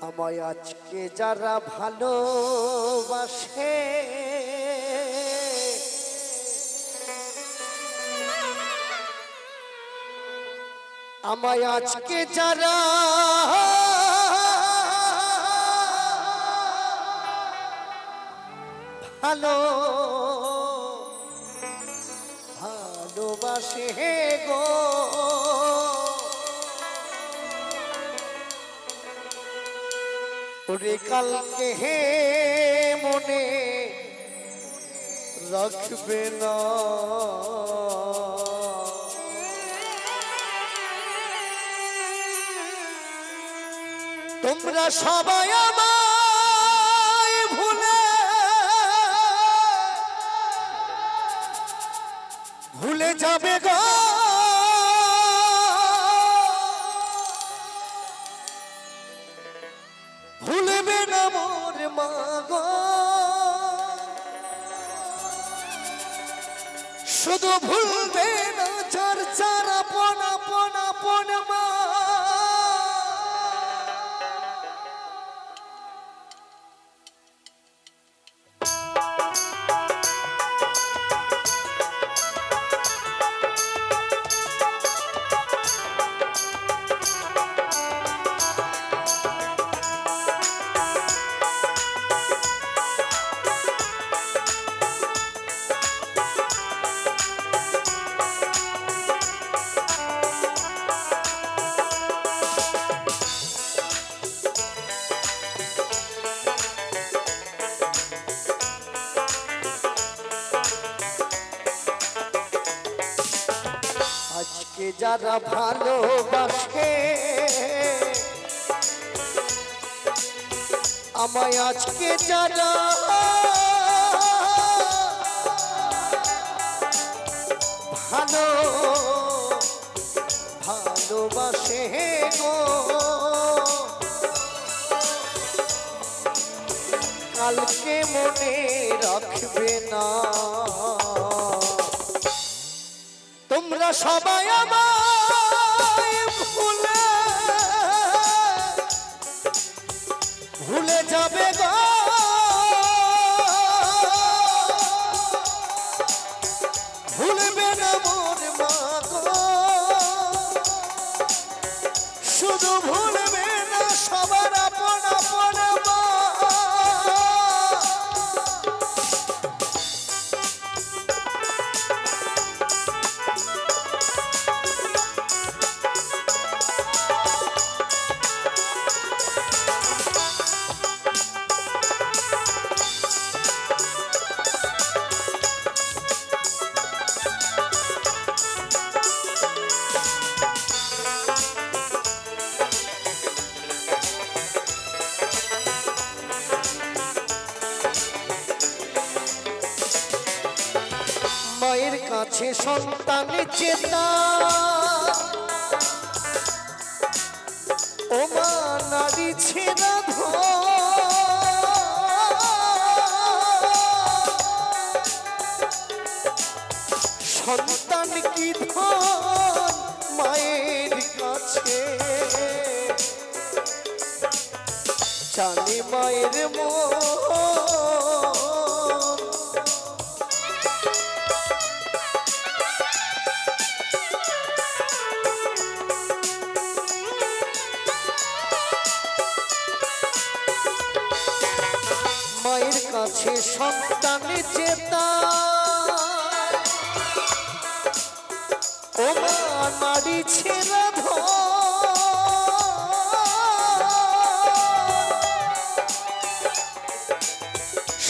আমায় আজকে যারা ভালোবাসে আমায় আজকে যারা ভালোবাসে গো ওরে কালকে হে মনে রাখবে না তোমরা সবাই আমায় ভুলে যাবে গো ভুলবে না মোর মা গো শুধু ভুলবে না যার যার আপন আপন আপন মা আজকে যারা ভালোবাসে আমায় আজকে যারা ভালোবাসে গো কালকে মনে রাখবে না তোমরা সবাই আমায় ভুলে যাবে গো ভুলবে না মোর মা গো শুধু ভুলবে না সবার আপন আপন মা মায়ের কাছে সন্তানের চেতা ও মা নারী ছেড়া সন্তান কি ধন মায়ের কাছে জানে মায়ের মন মায়ের কাছে সন্তানের চেতা ও মা নারী ছেড়া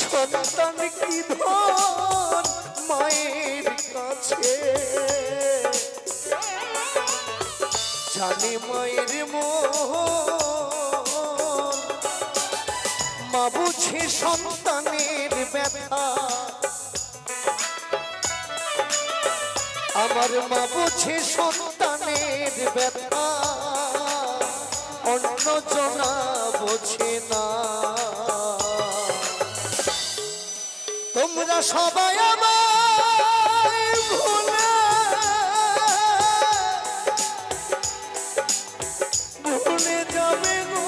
সন্তান কি ধন মায়ের কাছে জানে মায়ের মন মা বুঝে সন্তানের ব্যথা আমার মা বুঝে সন্তানের ব্যথা অন্য জনা বোঝে না তোমরা সবাই আমায় ভুলে যাবে গো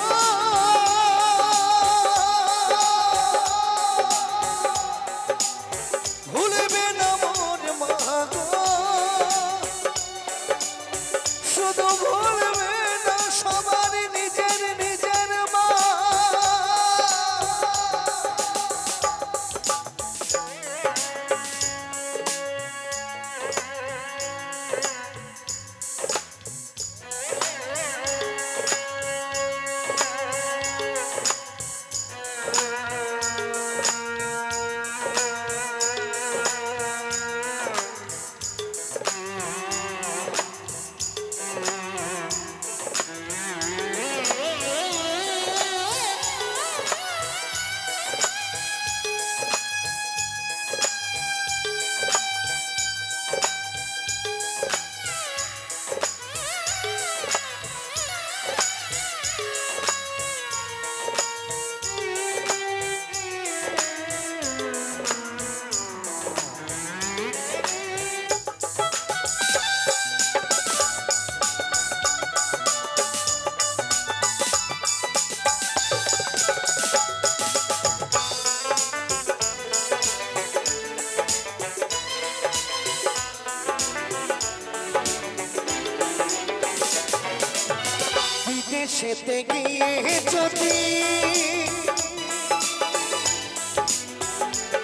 বিদেশেতে গিয়ে যদি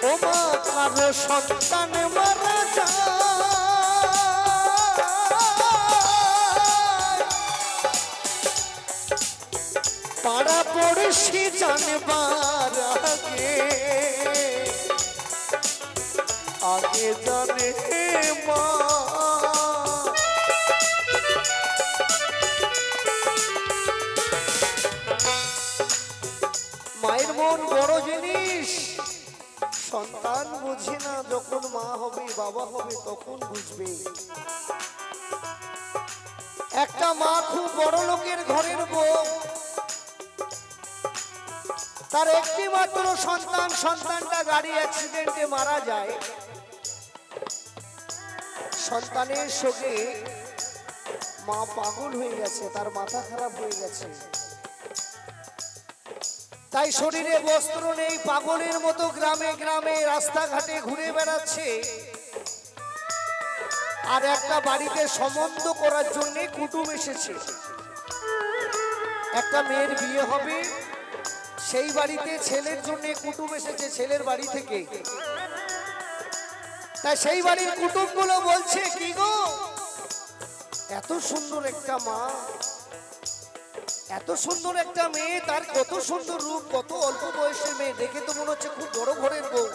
ও মা কারো সন্তান মারা যায়, পাড়া পড়শি জানবার আগে আগে জানে মা। মায়ের মন বড় জিনিস, সন্তান বুঝে না, যখন মা হবে বাবা হবে তখন বুঝবে। একটা মা খুব বড় লোকের ঘরের বউ, তার একটি মাত্র সন্তান, সন্তানটা গাড়ি অ্যাক্সিডেন্টে মারা যায়। সন্তানের শোকে মা পাগল হয়ে গেছে, তার মাথা খারাপ হয়ে গেছে, তাই শরীরে বস্ত্র নেই, পাগলের মতো গ্রামে গ্রামে রাস্তাঘাটে ঘুরে বেড়াচ্ছে। আর একটা বাড়িতে সম্বন্ধ করার জন্য কুটুম এসেছে, একটা মেয়ের বিয়ে হবে, সেই বাড়িতে ছেলের জন্য কুটুম এসেছে ছেলের বাড়ি থেকে। তাই সেই বাড়ির কুটুমগুলো বলছে, কি গো এত সুন্দর একটা মা, এত সুন্দর একটা মেয়ে, তার কত সুন্দর রূপ, কত অল্প বয়সের মেয়ে, দেখে তো মনে হচ্ছে খুব বড় ঘরের বউ।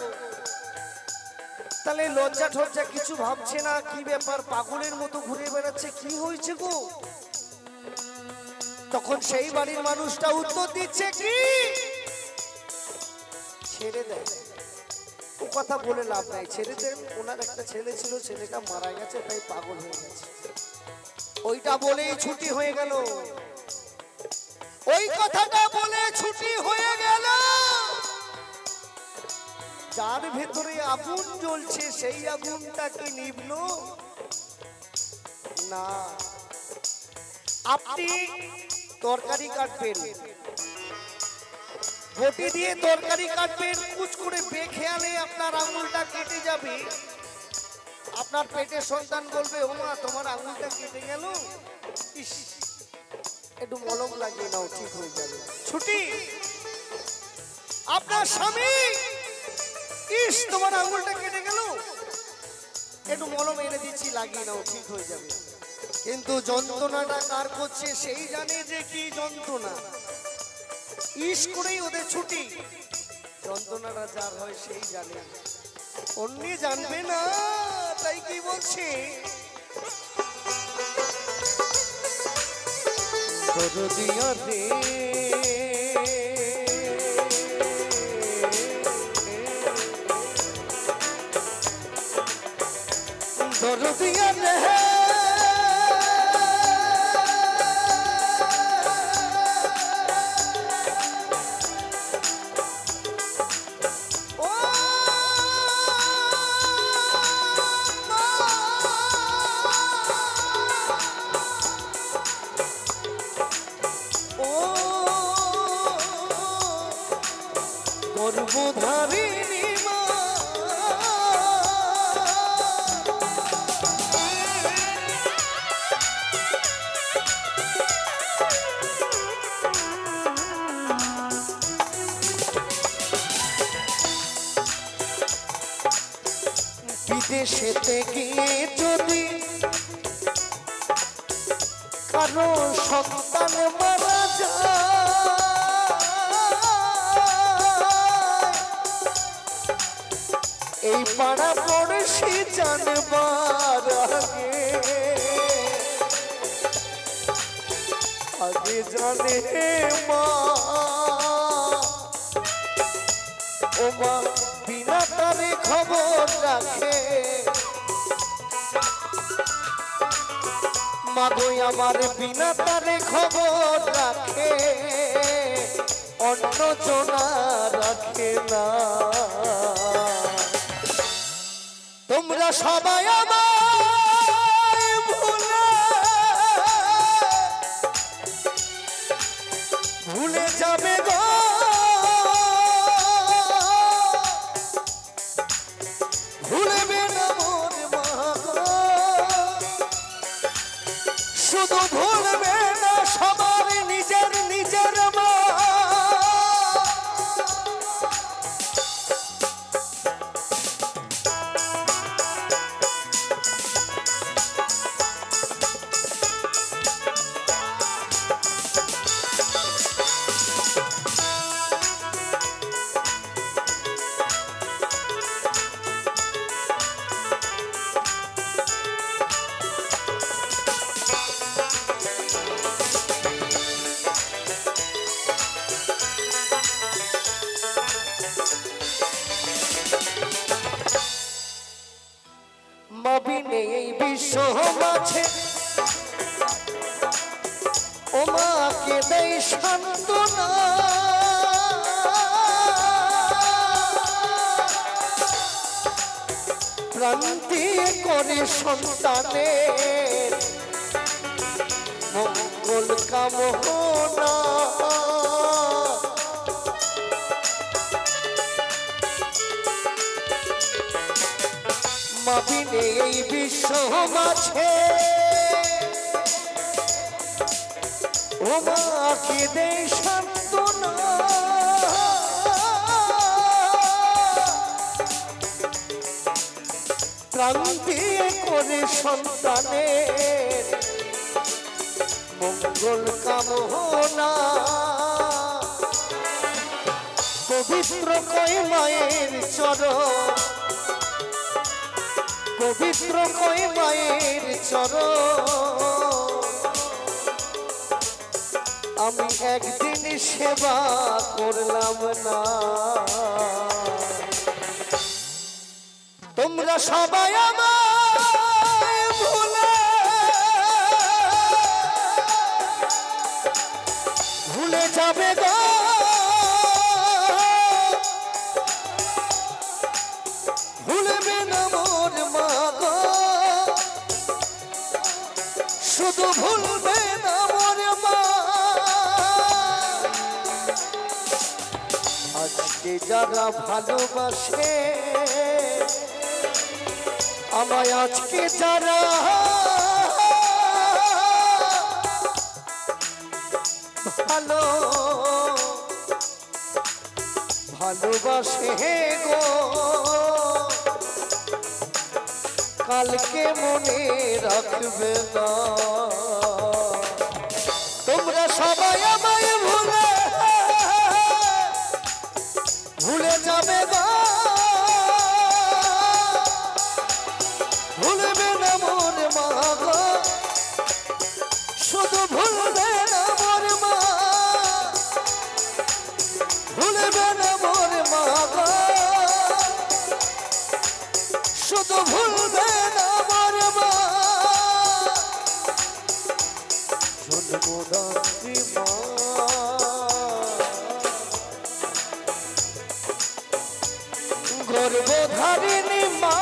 তাহলে লজ্জা ঠজ্জা কিছু ভাবছে না, কি ব্যাপার পাগলের মতো ঘুরে বেড়াচ্ছে, কি হয়েছে গো? তখন সেই বাড়ির মানুষটা উত্তর দিচ্ছে, কি ছেড়ে দেয়, ও কথা বলে লাভ নাই, ছেড়ে দেন, ওনার একটা ছেলে ছিল, ছেলেটা মারা গেছে, তাই পাগল হয়ে গেছে। ওইটা বলেই ছুটি হয়ে গেল, ওই কথাটা বলে ছুটি হয়ে গেল। যার ভেতরে আগুন জ্বলছে সেই আগুনটা কি নিভল না? আপনি তরকারি কাটবেন, বটি দিয়ে তরকারি কাটবেন, কুচ করে বেখেয়ালে আপনার আঙুলটা কেটে যাবে। আপনার পেটের সন্তান বলবে, ও মা তোমার আঙুলটা কেটে গেল, ইস একটু মলম লাগিয়ে নাও, ঠিক হয়ে যাবে, ছুটি। আপনার স্বামী, ইস তোমার আঙুলটা কেটে গেল, একটু মলম এনে দিচ্ছি, লাগিয়ে নাও, ঠিক হয়ে যাবে। কিন্তু যন্ত্রণাটা কার করছে সেই জানে যে কি যন্ত্রণা, ইস করেই ওদের ছুটি। যন্ত্রণাটা যার হয় সেই জানে, অন্য জানবে না। তাই কি বলছে, দরদিয়া রে দরদিয়া রে গর্ভধারিণী মা, বিদেশেতে গিয়ে যদি কারো সন্তান মারা যায়, এই পাড়া পড়শি জানবার আগে আগে জানে মা। ও মা বিনা তারে খবর রাখে, মা গো আমার বিনা তারে খবর রাখে, অন্য জনা রাখে না। তোমরা সবাই আমায় ভুলে যাবে গো, ভুলবে না মোর মা গো, শুধু ভুলবে না সবার নিজের মাঝে ও মাকে দেয় সান্ত্বনা প্রাণ দিয়ে করে সন্তানের মঙ্গল কামনা মা বিনে এই বিশ্ব মাঝে ও মাকে দেয় সান্ত্বনা প্রাণ দিয়ে করে সন্তানের মঙ্গল কামনা পবিত্র কয় মায়ের চরণ পবিত্র কয় মায়ের চরণ আমি একদিন সেবা করলাম না তোমরা সবাই আমায় ভুলে যাবে গো ভুলবে না মোর মা গো শুধু ভুলবে না মোর মা আজকে যারা ভালোবাসে আমায় আজকে যারা ভালো ভালোবাসে গো কালকে মনে রাখবে না তোমরা সবাই আমায় ভুলে যাবে গো ভুলবে না মোর মা গো শুধু ভুলবে না মোর মা ভুলবে না মোর মা গো শুধু ভুলবে না মোর মা জন্মদাত্রী মা গর্ভধারিণী মা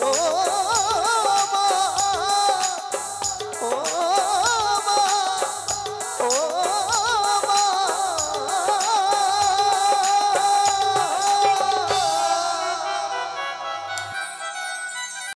ও